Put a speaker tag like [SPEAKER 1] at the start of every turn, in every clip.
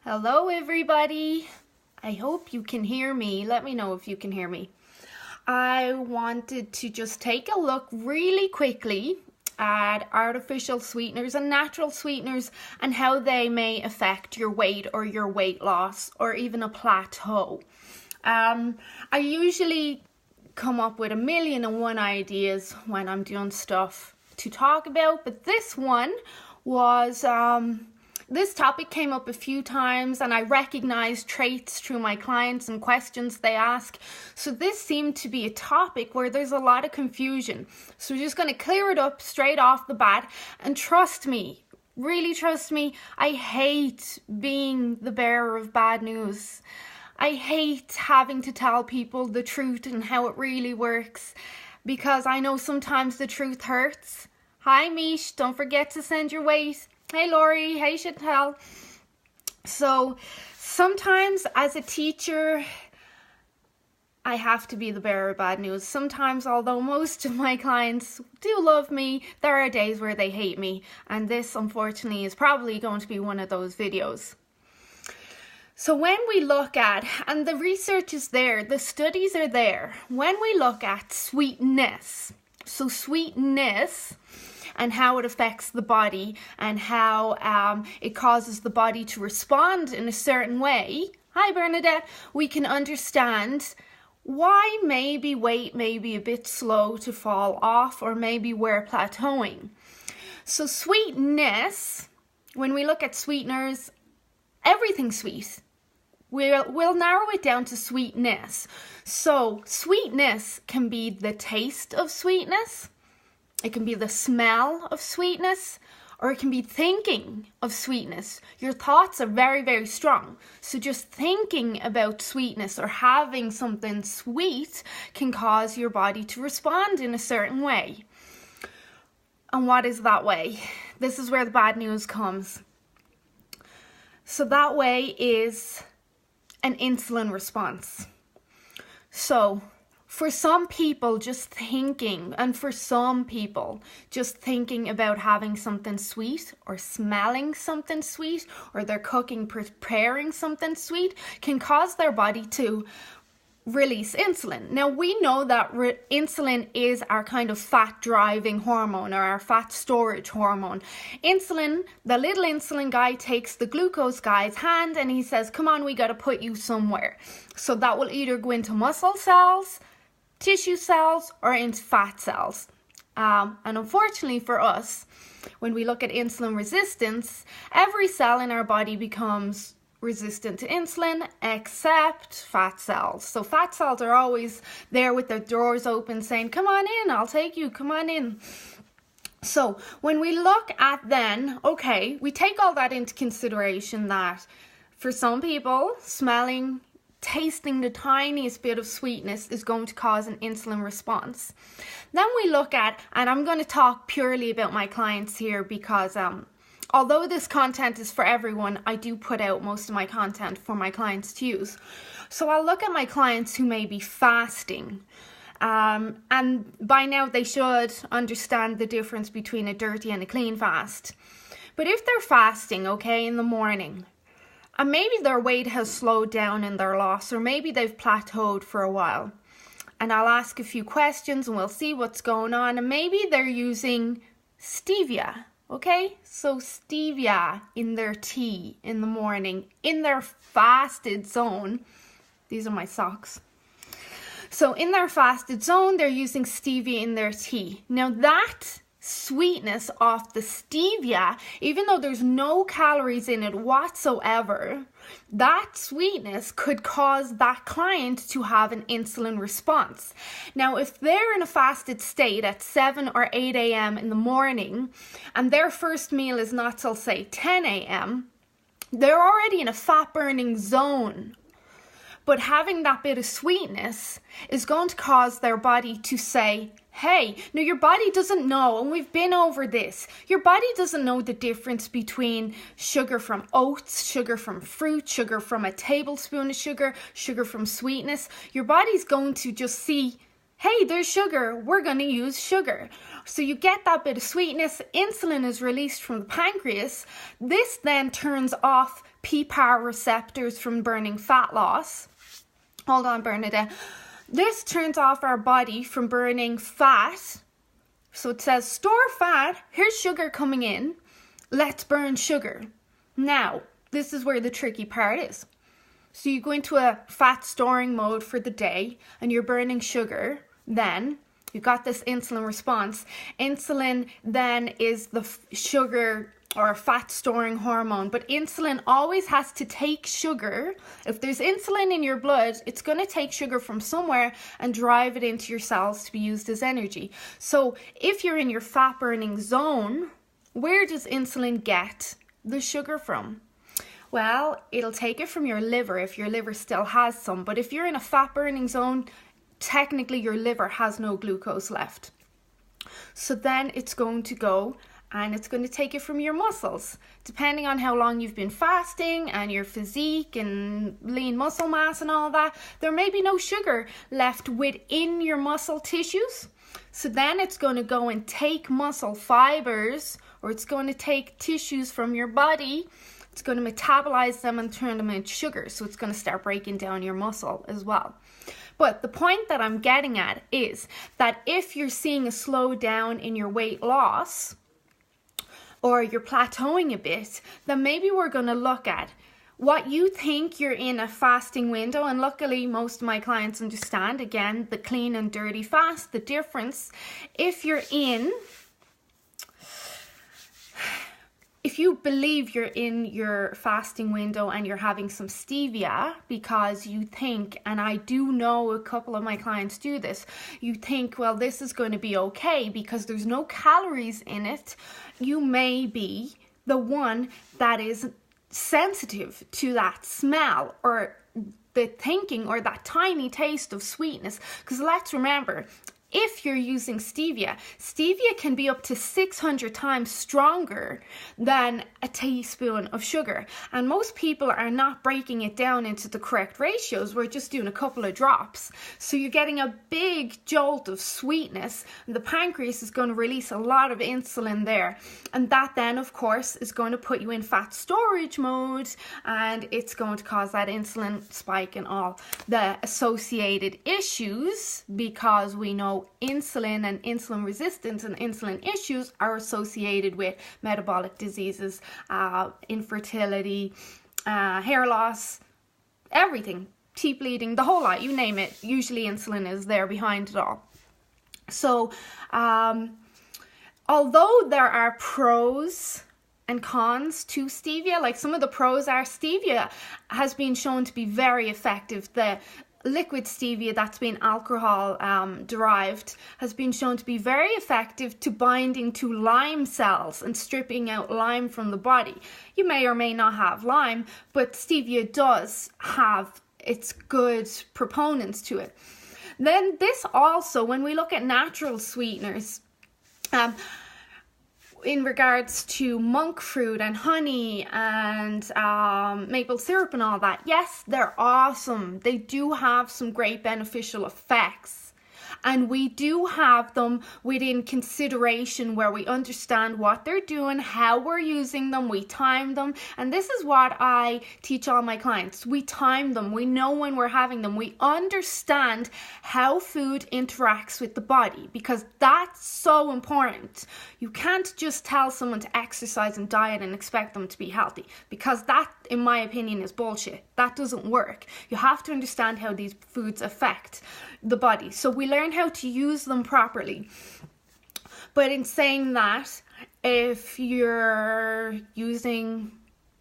[SPEAKER 1] Hello everybody. I hope you can hear me. Let me know if you can hear me. I wanted to just take a look really quickly at artificial sweeteners and natural sweeteners and how they may affect your weight or your weight loss or even a plateau. I usually come up with 1,000,001 ideas when I'm doing stuff to talk about, but this one was this topic came up a few times and I recognized traits through my clients and questions they ask. So this seemed to be a topic where there's a lot of confusion. So we're just going to clear it up straight off the bat. And trust me, really trust me, I hate being the bearer of bad news. I hate having to tell people the truth and how it really works, because I know sometimes the truth hurts. Hi Mish, don't forget to send your weight. Hey Lori, hey Chantal. So sometimes as a teacher, I have to be the bearer of bad news. Sometimes, although most of my clients do love me, there are days where they hate me. And this, unfortunately, is probably going to be one of those videos. So when we look at, and the research is there, the studies are there, when we look at sweetness, so sweetness and how it affects the body and how it causes the body to respond in a certain way. Hi Bernadette. We can understand why maybe weight may be a bit slow to fall off, or maybe we're plateauing. So sweetness, when we look at sweeteners, everything sweet. We'll narrow it down to sweetness. So sweetness can be the taste of sweetness. It can be the smell of sweetness, or it can be thinking of sweetness. Your thoughts are very, very strong. So just thinking about sweetness or having something sweet can cause your body to respond in a certain way. And what is that way? This is where the bad news comes. So that way is an insulin response. So for some people, just thinking about having something sweet or smelling something sweet, or they're preparing something sweet, can cause their body to release insulin. Now we know that insulin is our kind of fat driving hormone, or our fat storage hormone. Insulin, the little insulin guy takes the glucose guy's hand and he says, come on, we got to put you somewhere. So that will either go into muscle cells, tissue cells, or into fat cells. And unfortunately for us, when we look at insulin resistance, every cell in our body becomes resistant to insulin except fat cells. So fat cells are always there with their doors open saying, come on in, I'll take you, come on in. So when we look at then, okay, we take all that into consideration, that for some people, tasting the tiniest bit of sweetness is going to cause an insulin response. Then we look at, and I'm going to talk purely about my clients here, because although this content is for everyone, I do put out most of my content for my clients to use. So I'll look at my clients who may be fasting. And by now they should understand the difference between a dirty and a clean fast. But if they're fasting, okay, in the morning, and maybe their weight has slowed down in their loss, or maybe they've plateaued for a while, and I'll ask a few questions and we'll see what's going on, and maybe they're using stevia. Okay, so stevia in their tea in the morning, in their fasted zone. These are my socks. So in their fasted zone, they're using stevia in their tea. Now that sweetness of the stevia, even though there's no calories in it whatsoever, that sweetness could cause that client to have an insulin response. Now, if they're in a fasted state at 7 or 8 a.m. in the morning, and their first meal is not till, say, 10 a.m., they're already in a fat-burning zone. But having that bit of sweetness is going to cause their body to say, hey, now your body doesn't know, and we've been over this, your body doesn't know the difference between sugar from oats, sugar from fruit, sugar from a tablespoon of sugar, sugar from sweetness. Your body's going to just see, hey, there's sugar, we're going to use sugar. So you get that bit of sweetness, insulin is released from the pancreas. This then turns off PPAR receptors from burning fat loss. Hold on, Bernadette. This turns off our body from burning fat. So it says, store fat, here's sugar coming in, let's burn sugar. Now, this is where the tricky part is. So you go into a fat storing mode for the day and you're burning sugar. Then you got this insulin response. Insulin then is the sugar or fat storing hormone, but insulin always has to take sugar. If there's insulin in your blood, it's going to take sugar from somewhere and drive it into your cells to be used as energy. So if you're in your fat burning zone, where does insulin get the sugar from? Well, it'll take it from your liver if your liver still has some, but if you're in a fat burning zone, technically your liver has no glucose left. So then it's going to go and it's going to take it from your muscles. Depending on how long you've been fasting and your physique and lean muscle mass and all that, there may be no sugar left within your muscle tissues. So then it's going to go and take muscle fibers, or it's going to take tissues from your body. It's going to metabolize them and turn them into sugar. So it's going to start breaking down your muscle as well. But the point that I'm getting at is that if you're seeing a slowdown in your weight loss, or you're plateauing a bit, then maybe we're going to look at what you think you're in a fasting window. And luckily, most of my clients understand, again, the clean and dirty fast, the difference. If you believe you're in your fasting window and you're having some stevia because you think, and I do know a couple of my clients do this, you think, well, this is going to be okay because there's no calories in it. You may be the one that is sensitive to that smell or the thinking or that tiny taste of sweetness. Because let's remember, if you're using stevia, stevia can be up to 600 times stronger than a teaspoon of sugar. And most people are not breaking it down into the correct ratios. We're just doing a couple of drops. So you're getting a big jolt of sweetness. And the pancreas is going to release a lot of insulin there. And that then, of course, is going to put you in fat storage mode. And it's going to cause that insulin spike and all the associated issues, because we know insulin and insulin resistance and insulin issues are associated with metabolic diseases, infertility, hair loss, everything, teeth bleeding, the whole lot, you name it. Usually insulin is there behind it all. So although there are pros and cons to stevia, like some of the pros are stevia has been shown to be very effective. The liquid stevia that's been alcohol derived has been shown to be very effective to binding to lime cells and stripping out lime from the body. You may or may not have lime, but stevia does have its good proponents to it. Then this also, when we look at natural sweeteners, in regards to monk fruit and honey and maple syrup and all that, yes, they're awesome. They do have some great beneficial effects. And we do have them within consideration where we understand what they're doing, how we're using them, we time them. And this is what I teach all my clients. We time them. We know when we're having them. We understand how food interacts with the body, because that's so important. You can't just tell someone to exercise and diet and expect them to be healthy, because that, in my opinion, is bullshit. That doesn't work. You have to understand how these foods affect the body. So we learn how to use them properly. But in saying that, if you're using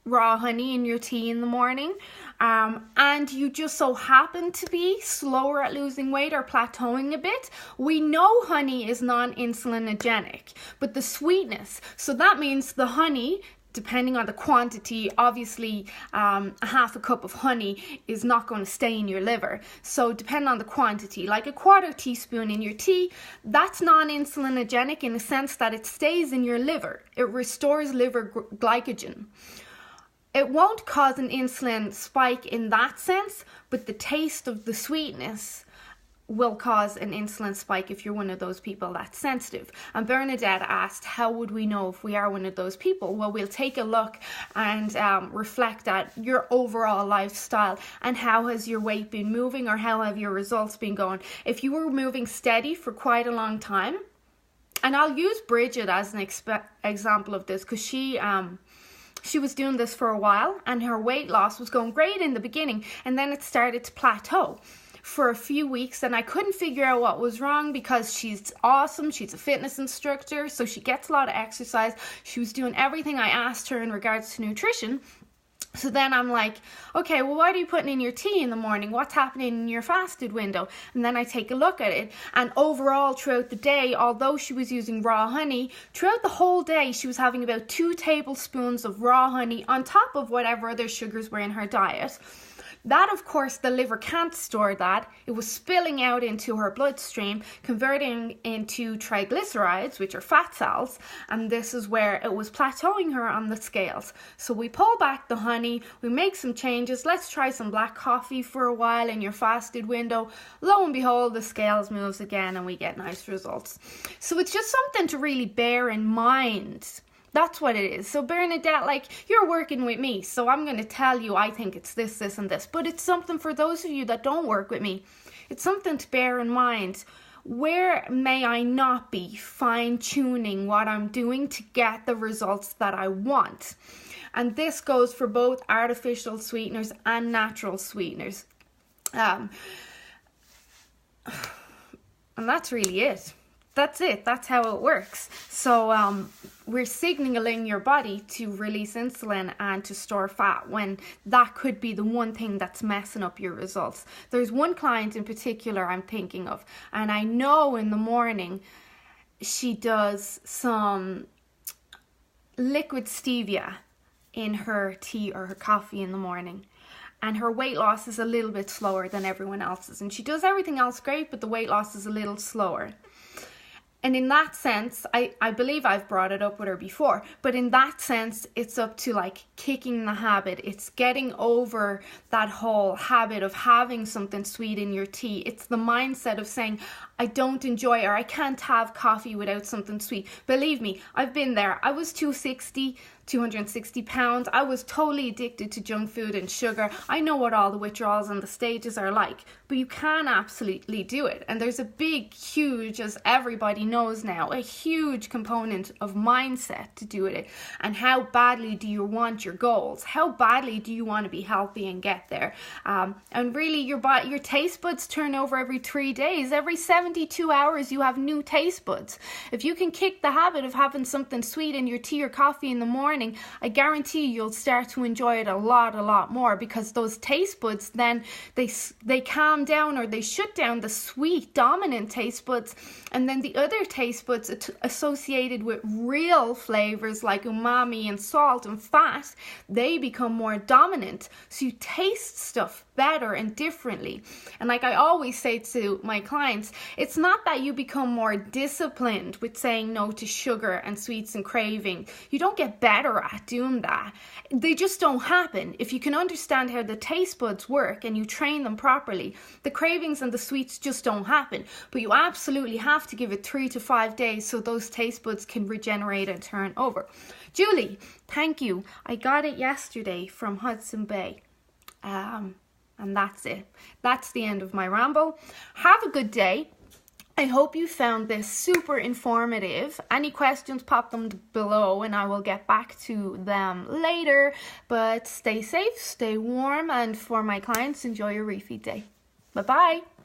[SPEAKER 1] raw honey in your tea in the morning, and you just so happen to be slower at losing weight or plateauing a bit, we know honey is non-insulinogenic, but the sweetness, so that means the honey, depending on the quantity, obviously a half a cup of honey is not going to stay in your liver. So depending on the quantity, like a quarter teaspoon in your tea, that's non-insulinogenic in the sense that it stays in your liver. It restores liver glycogen. It won't cause an insulin spike in that sense, but the taste of the sweetness will cause an insulin spike if you're one of those people that's sensitive. And Bernadette asked, how would we know if we are one of those people? Well, we'll take a look and reflect at your overall lifestyle and how has your weight been moving, or how have your results been going. If you were moving steady for quite a long time, and I'll use Bridget as an example of this, because she was doing this for a while and her weight loss was going great in the beginning, and then it started to plateau for a few weeks, and I couldn't figure out what was wrong, because she's awesome. She's a fitness instructor, so she gets a lot of exercise. She was doing everything I asked her in regards to nutrition. So then I'm like, okay, well, what are you putting in your tea in the morning? What's happening in your fasted window? And then I take a look at it. And overall, throughout the day, although she was using raw honey, throughout the whole day, she was having about 2 tablespoons of raw honey on top of whatever other sugars were in her diet. That, of course, the liver can't store that. It was spilling out into her bloodstream, converting into triglycerides, which are fat cells, and this is where it was plateauing her on the scales. So we pull back the honey, we make some changes. Let's try some black coffee for a while in your fasted window. Lo and behold, the scales moves again and we get nice results. So it's just something to really bear in mind. That's what it is. So Bernadette, like, you're working with me, so I'm going to tell you I think it's this, this, and this. But it's something for those of you that don't work with me. It's something to bear in mind. Where may I not be fine-tuning what I'm doing to get the results that I want? And this goes for both artificial sweeteners and natural sweeteners. And that's really it. That's it. That's how it works. So we're signaling your body to release insulin and to store fat, when that could be the one thing that's messing up your results. There's one client in particular I'm thinking of, and I know in the morning she does some liquid stevia in her tea or her coffee in the morning. And her weight loss is a little bit slower than everyone else's. And she does everything else great, but the weight loss is a little slower. And in that sense, I believe I've brought it up with her before, but in that sense, it's up to like kicking the habit. It's getting over that whole habit of having something sweet in your tea. It's the mindset of saying, I don't enjoy, or I can't have coffee without something sweet. Believe me, I've been there. I was 260 pounds. I was totally addicted to junk food and sugar. I know what all the withdrawals and the stages are like, but you can absolutely do it. And there's a big, huge, as everybody knows now, a huge component of mindset to do it. And how badly do you want your goals? How badly do you want to be healthy and get there? And really, your taste buds turn over every 3 days. Every 72 hours, you have new taste buds. If you can kick the habit of having something sweet in your tea or coffee in the morning, I guarantee you'll start to enjoy it a lot more, because those taste buds then they calm down, or they shut down the sweet dominant taste buds, and then the other taste buds associated with real flavors like umami and salt and fat, they become more dominant. So you taste stuff better and differently. And like I always say to my clients, it's not that you become more disciplined with saying no to sugar and sweets and craving. You don't get better at doing that. They just don't happen. If you can understand how the taste buds work and you train them properly, the cravings and the sweets just don't happen. But you absolutely have to give it 3 to 5 days so those taste buds can regenerate and turn over. Julie, thank you. I got it yesterday from Hudson Bay. And that's it. That's the end of my ramble. Have a good day. I hope you found this super informative. Any questions, pop them below and I will get back to them later. But stay safe, stay warm, and for my clients, enjoy your refeed day. Bye-bye.